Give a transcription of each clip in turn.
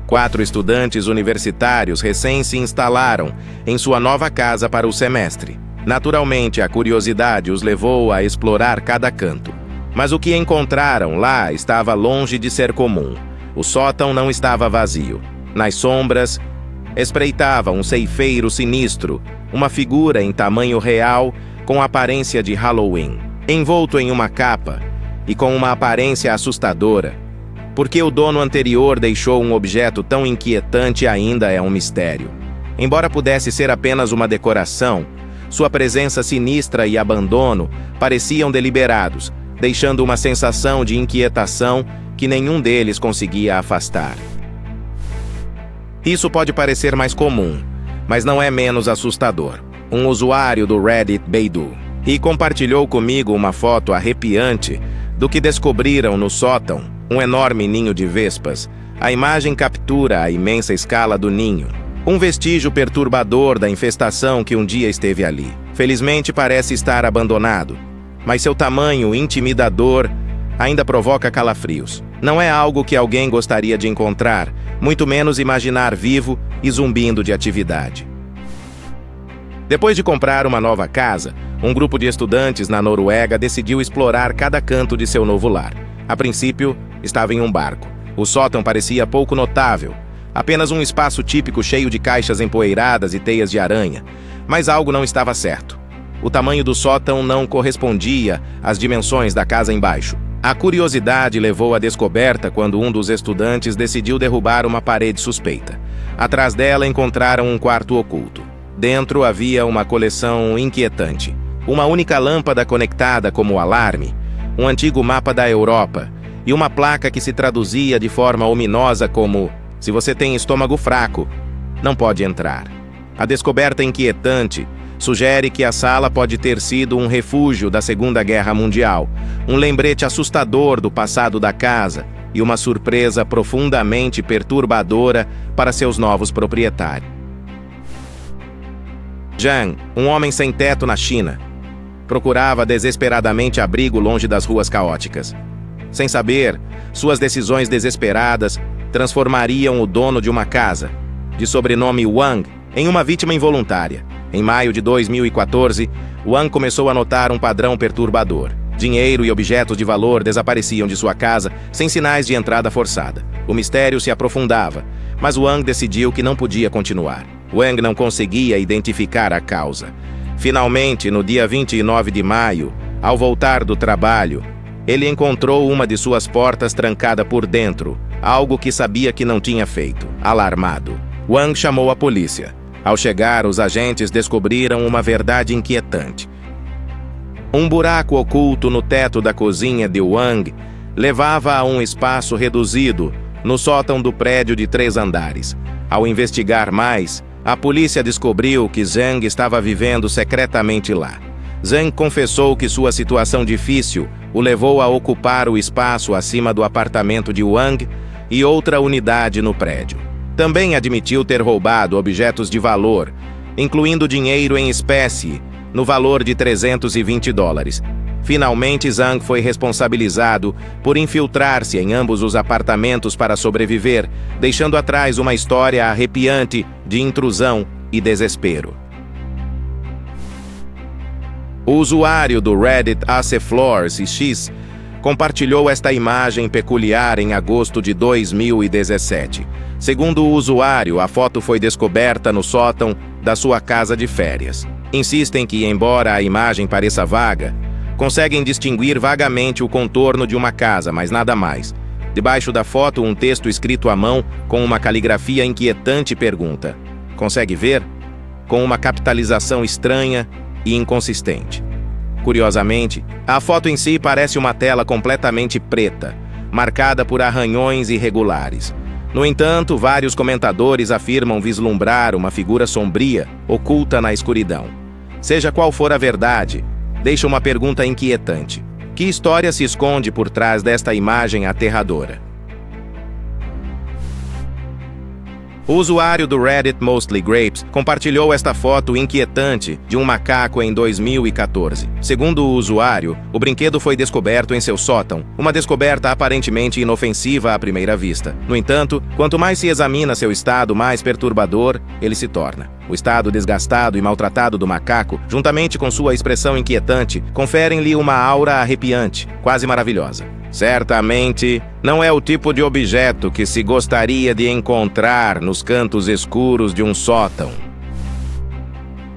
4 estudantes universitários recém se instalaram em sua nova casa para o semestre. Naturalmente, a curiosidade os levou a explorar cada canto. Mas o que encontraram lá estava longe de ser comum. O sótão não estava vazio. Nas sombras, espreitava um ceifeiro sinistro, uma figura em tamanho real com aparência de Halloween, envolto em uma capa e com uma aparência assustadora. Porque o dono anterior deixou um objeto tão inquietante ainda é um mistério. Embora pudesse ser apenas uma decoração, sua presença sinistra e abandono pareciam deliberados, deixando uma sensação de inquietação que nenhum deles conseguia afastar. Isso pode parecer mais comum, mas não é menos assustador. Um usuário do Reddit Beidu compartilhou comigo uma foto arrepiante do que descobriram no sótão, um enorme ninho de vespas. A imagem captura a imensa escala do ninho, um vestígio perturbador da infestação que um dia esteve ali. Felizmente parece estar abandonado, mas seu tamanho intimidador ainda provoca calafrios. Não é algo que alguém gostaria de encontrar, muito menos imaginar vivo e zumbindo de atividade. Depois de comprar uma nova casa, um grupo de estudantes na Noruega decidiu explorar cada canto de seu novo lar. A princípio, estava em um barco. O sótão parecia pouco notável, apenas um espaço típico cheio de caixas empoeiradas e teias de aranha. Mas algo não estava certo. O tamanho do sótão não correspondia às dimensões da casa embaixo. A curiosidade levou à descoberta quando um dos estudantes decidiu derrubar uma parede suspeita. Atrás dela encontraram um quarto oculto. Dentro havia uma coleção inquietante. Uma única lâmpada conectada como alarme, um antigo mapa da Europa e uma placa que se traduzia de forma ominosa como: "Se você tem estômago fraco, não pode entrar". A descoberta inquietante sugere que a sala pode ter sido um refúgio da Segunda Guerra Mundial, um lembrete assustador do passado da casa e uma surpresa profundamente perturbadora para seus novos proprietários. Zhang, um homem sem teto na China, procurava desesperadamente abrigo longe das ruas caóticas. Sem saber, suas decisões desesperadas transformariam o dono de uma casa, de sobrenome Wang, em uma vítima involuntária. Em maio de 2014, Wang começou a notar um padrão perturbador. Dinheiro e objetos de valor desapareciam de sua casa sem sinais de entrada forçada. O mistério se aprofundava, mas Wang decidiu que não podia continuar. Wang não conseguia identificar a causa. Finalmente, no dia 29 de maio, ao voltar do trabalho, ele encontrou uma de suas portas trancada por dentro, algo que sabia que não tinha feito. Alarmado, Wang chamou a polícia. Ao chegar, os agentes descobriram uma verdade inquietante. Um buraco oculto no teto da cozinha de Wang levava a um espaço reduzido no sótão do prédio de 3 andares. Ao investigar mais, a polícia descobriu que Zhang estava vivendo secretamente lá. Zhang confessou que sua situação difícil o levou a ocupar o espaço acima do apartamento de Wang e outra unidade no prédio. Também admitiu ter roubado objetos de valor, incluindo dinheiro em espécie, no valor de $320. Finalmente, Zhang foi responsabilizado por infiltrar-se em ambos os apartamentos para sobreviver, deixando atrás uma história arrepiante de intrusão e desespero. O usuário do Reddit ACFloors compartilhou esta imagem peculiar em agosto de 2017. Segundo o usuário, a foto foi descoberta no sótão da sua casa de férias. Insistem que, embora a imagem pareça vaga, conseguem distinguir vagamente o contorno de uma casa, mas nada mais. Debaixo da foto, um texto escrito à mão com uma caligrafia inquietante pergunta: "Consegue ver?", com uma capitalização estranha e inconsistente. Curiosamente, a foto em si parece uma tela completamente preta, marcada por arranhões irregulares. No entanto, vários comentadores afirmam vislumbrar uma figura sombria, oculta na escuridão. Seja qual for a verdade, deixa uma pergunta inquietante: que história se esconde por trás desta imagem aterradora? O usuário do Reddit Mostly Grapes compartilhou esta foto inquietante de um macaco em 2014. Segundo o usuário, o brinquedo foi descoberto em seu sótão, uma descoberta aparentemente inofensiva à primeira vista. No entanto, quanto mais se examina seu estado, mais perturbador ele se torna. O estado desgastado e maltratado do macaco, juntamente com sua expressão inquietante, conferem-lhe uma aura arrepiante, quase maravilhosa. Certamente, não é o tipo de objeto que se gostaria de encontrar nos cantos escuros de um sótão.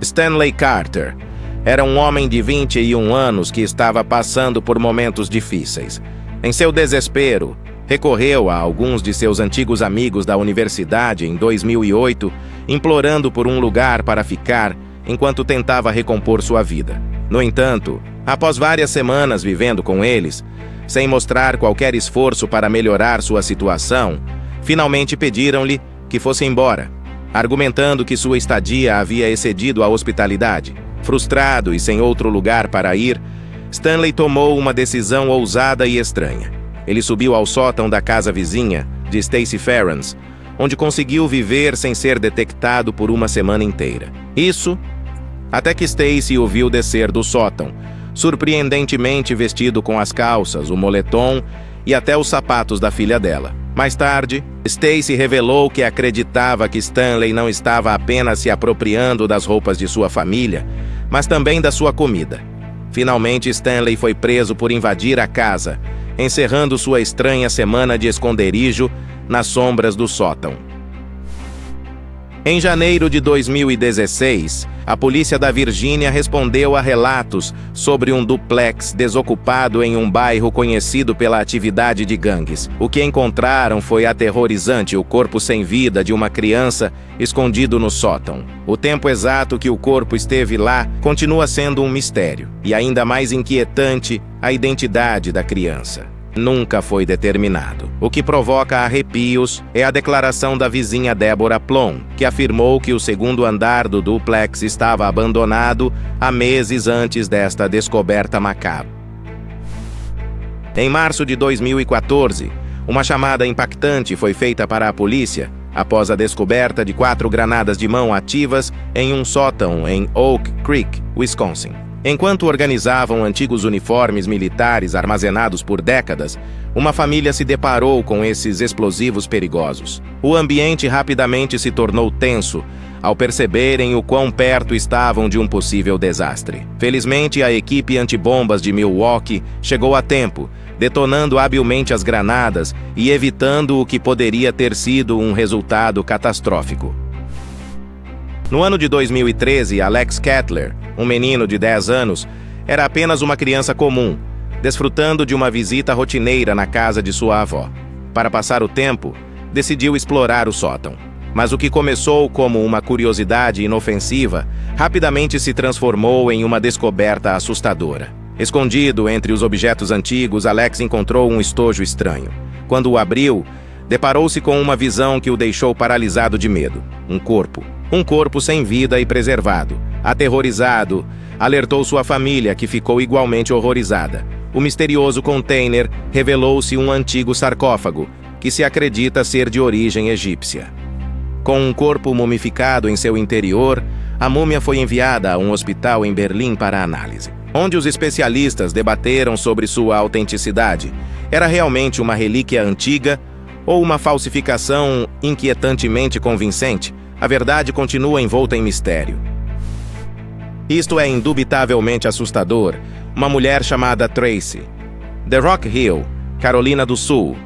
Stanley Carter era um homem de 21 anos que estava passando por momentos difíceis. Em seu desespero, recorreu a alguns de seus antigos amigos da universidade em 2008, implorando por um lugar para ficar enquanto tentava recompor sua vida. No entanto, após várias semanas vivendo com eles, sem mostrar qualquer esforço para melhorar sua situação, finalmente pediram-lhe que fosse embora, argumentando que sua estadia havia excedido a hospitalidade. Frustrado e sem outro lugar para ir, Stanley tomou uma decisão ousada e estranha. Ele subiu ao sótão da casa vizinha, de Stacey Ferrans, onde conseguiu viver sem ser detectado por uma semana inteira. Isso até que Stacey o viu descer do sótão, surpreendentemente vestido com as calças, o moletom e até os sapatos da filha dela. Mais tarde, Stacey revelou que acreditava que Stanley não estava apenas se apropriando das roupas de sua família, mas também da sua comida. Finalmente, Stanley foi preso por invadir a casa, encerrando sua estranha semana de esconderijo nas sombras do sótão. Em janeiro de 2016, a polícia da Virgínia respondeu a relatos sobre um duplex desocupado em um bairro conhecido pela atividade de gangues. O que encontraram foi aterrorizante: o corpo sem vida de uma criança escondido no sótão. O tempo exato que o corpo esteve lá continua sendo um mistério. E ainda mais inquietante, a identidade da criança nunca foi determinado. O que provoca arrepios é a declaração da vizinha Deborah Plum, que afirmou que o segundo andar do duplex estava abandonado há meses antes desta descoberta macabra. Em março de 2014, uma chamada impactante foi feita para a polícia após a descoberta de 4 granadas de mão ativas em um sótão em Oak Creek, Wisconsin. Enquanto organizavam antigos uniformes militares armazenados por décadas, uma família se deparou com esses explosivos perigosos. O ambiente rapidamente se tornou tenso ao perceberem o quão perto estavam de um possível desastre. Felizmente, a equipe antibombas de Milwaukee chegou a tempo, detonando habilmente as granadas e evitando o que poderia ter sido um resultado catastrófico. No ano de 2013, Alex Kettler, um menino de 10 anos, era apenas uma criança comum, desfrutando de uma visita rotineira na casa de sua avó. Para passar o tempo, decidiu explorar o sótão. Mas o que começou como uma curiosidade inofensiva, rapidamente se transformou em uma descoberta assustadora. Escondido entre os objetos antigos, Alex encontrou um estojo estranho. Quando o abriu, deparou-se com uma visão que o deixou paralisado de medo. Um corpo sem vida e preservado. Aterrorizado, alertou sua família, que ficou igualmente horrorizada. O misterioso container revelou-se um antigo sarcófago, que se acredita ser de origem egípcia. Com um corpo mumificado em seu interior, a múmia foi enviada a um hospital em Berlim para análise, onde os especialistas debateram sobre sua autenticidade. Era realmente uma relíquia antiga ou uma falsificação inquietantemente convincente? A verdade continua envolta em mistério. Isto é indubitavelmente assustador. Uma mulher chamada Tracy, de Rock Hill, Carolina do Sul,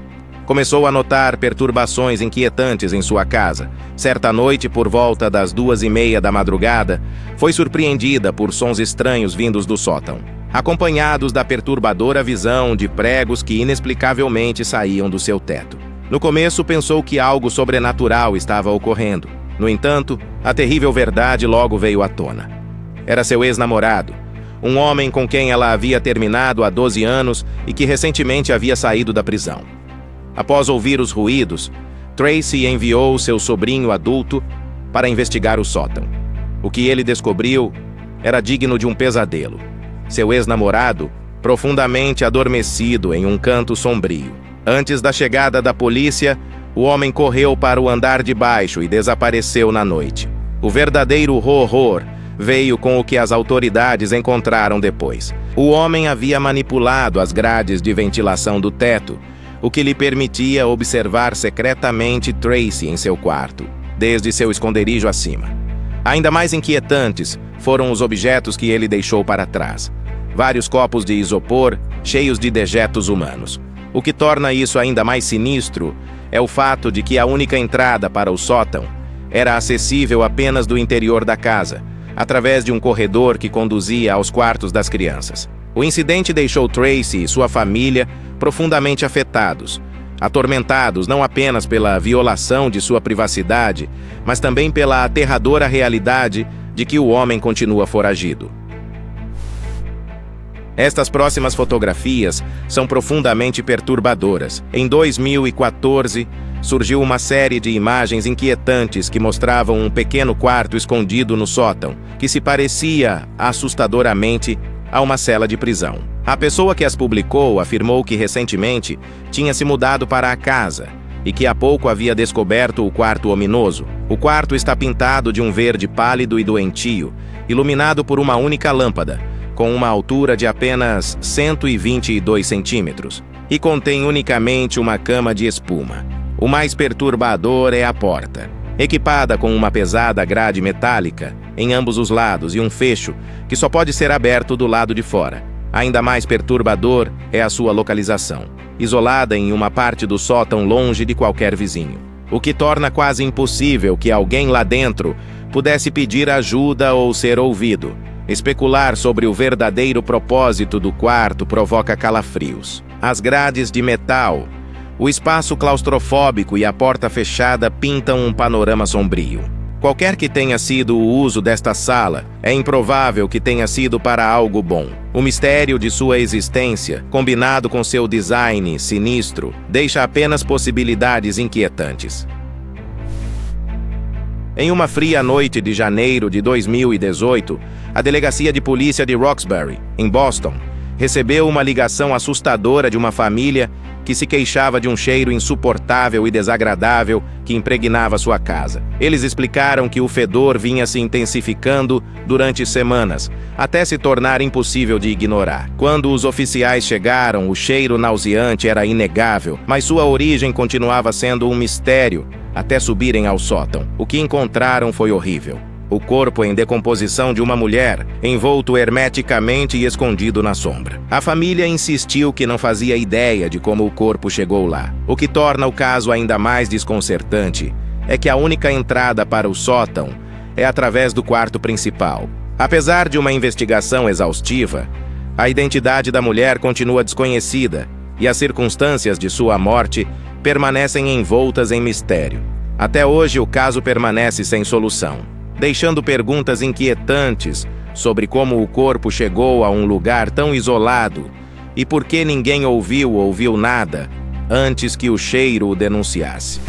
começou a notar perturbações inquietantes em sua casa. Certa noite, por volta das 2:30 da madrugada, foi surpreendida por sons estranhos vindos do sótão, acompanhados da perturbadora visão de pregos que inexplicavelmente saíam do seu teto. No começo, pensou que algo sobrenatural estava ocorrendo. No entanto, a terrível verdade logo veio à tona. Era seu ex-namorado, um homem com quem ela havia terminado há 12 anos e que recentemente havia saído da prisão. Após ouvir os ruídos, Tracy enviou seu sobrinho adulto para investigar o sótão. O que ele descobriu era digno de um pesadelo. Seu ex-namorado, profundamente adormecido em um canto sombrio. Antes da chegada da polícia, O homem correu para o andar de baixo e desapareceu na noite. O verdadeiro horror veio com o que as autoridades encontraram depois. O homem havia manipulado as grades de ventilação do teto, o que lhe permitia observar secretamente Tracy em seu quarto, desde seu esconderijo acima. Ainda mais inquietantes foram os objetos que ele deixou para trás. Vários copos de isopor cheios de dejetos humanos. O que torna isso ainda mais sinistro é o fato de que a única entrada para o sótão era acessível apenas do interior da casa, através de um corredor que conduzia aos quartos das crianças. O incidente deixou Tracy e sua família profundamente afetados, atormentados não apenas pela violação de sua privacidade, mas também pela aterradora realidade de que o homem continua foragido. Estas próximas fotografias são profundamente perturbadoras. Em 2014, surgiu uma série de imagens inquietantes que mostravam um pequeno quarto escondido no sótão, que se parecia assustadoramente a uma cela de prisão. A pessoa que as publicou afirmou que recentemente tinha se mudado para a casa e que há pouco havia descoberto o quarto ominoso. O quarto está pintado de um verde pálido e doentio, iluminado por uma única lâmpada, com uma altura de apenas 122 centímetros, e contém unicamente uma cama de espuma. O mais perturbador é a porta, equipada com uma pesada grade metálica em ambos os lados e um fecho que só pode ser aberto do lado de fora. Ainda mais perturbador é a sua localização, isolada em uma parte do sótão longe de qualquer vizinho, o que torna quase impossível que alguém lá dentro pudesse pedir ajuda ou ser ouvido. Especular sobre o verdadeiro propósito do quarto provoca calafrios. As grades de metal, o espaço claustrofóbico e a porta fechada pintam um panorama sombrio. Qualquer que tenha sido o uso desta sala, é improvável que tenha sido para algo bom. O mistério de sua existência, combinado com seu design sinistro, deixa apenas possibilidades inquietantes. Em uma fria noite de janeiro de 2018, a Delegacia de Polícia de Roxbury, em Boston, recebeu uma ligação assustadora de uma família que se queixava de um cheiro insuportável e desagradável que impregnava sua casa. Eles explicaram que o fedor vinha se intensificando durante semanas, até se tornar impossível de ignorar. Quando os oficiais chegaram, o cheiro nauseante era inegável, mas sua origem continuava sendo um mistério até subirem ao sótão. O que encontraram foi horrível. O corpo em decomposição de uma mulher, envolto hermeticamente e escondido na sombra. A família insistiu que não fazia ideia de como o corpo chegou lá. O que torna o caso ainda mais desconcertante é que a única entrada para o sótão é através do quarto principal. Apesar de uma investigação exaustiva, a identidade da mulher continua desconhecida e as circunstâncias de sua morte permanecem envoltas em mistério. Até hoje, o caso permanece sem solução, deixando perguntas inquietantes sobre como o corpo chegou a um lugar tão isolado e por que ninguém ouviu nada antes que o cheiro o denunciasse.